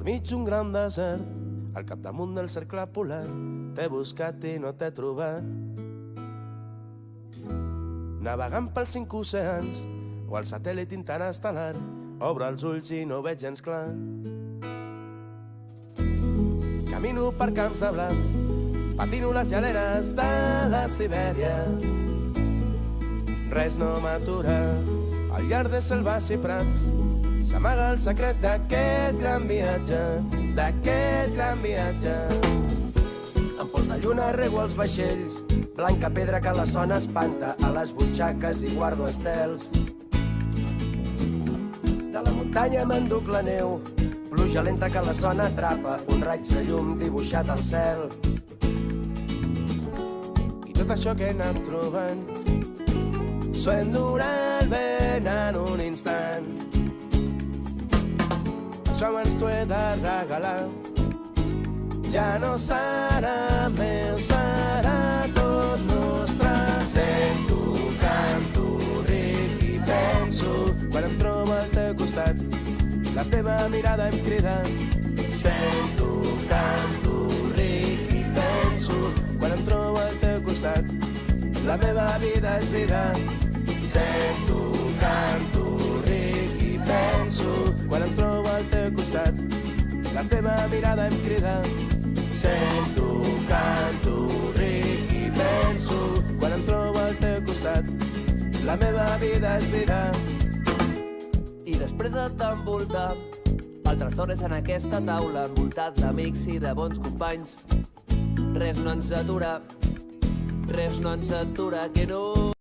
mig d'un gran desert, al capdamunt del cercle polar, t'he buscat i no t'he trobat. Navegant pels 5 oceans, o el satèl·lit interestel·lar, obre els ulls i no veig gens clar. Camino per camps de blanc, patino les geleres de la Sibèria. Res no m'atura, al llarg de selves i prats, s'amaga el secret d'aquest gran viatge, d'aquest gran viatge. Amb pols de lluna rego els vaixells, blanca pedra que la son espanta, a les butxaques i guardo estels. De la muntanya m'enduc la neu, pluja lenta que la son atrapa, un raig de llum dibuixat al cel. I tot això que he anat trobant s'ho endurà el vent en un instant. Això abans t'ho he de regalar, ja no serà meu, serà tot nostre. Sento, canto, ric i penso, quan em trobo al teu costat, la teva mirada em crida. Sento, canto, ric i penso, quan em trobo al teu costat, la meva vida és vida. Sento, canto, ric i penso, quan em trobo al teu costat, la teva mirada em crida. Sento, canto, ric i penso, quan em trobo al teu costat, la meva vida és vida. I després de t'envoltar, el tresor és en aquesta taula, envoltat d'amics i de bons companys. Res no ens atura, que no...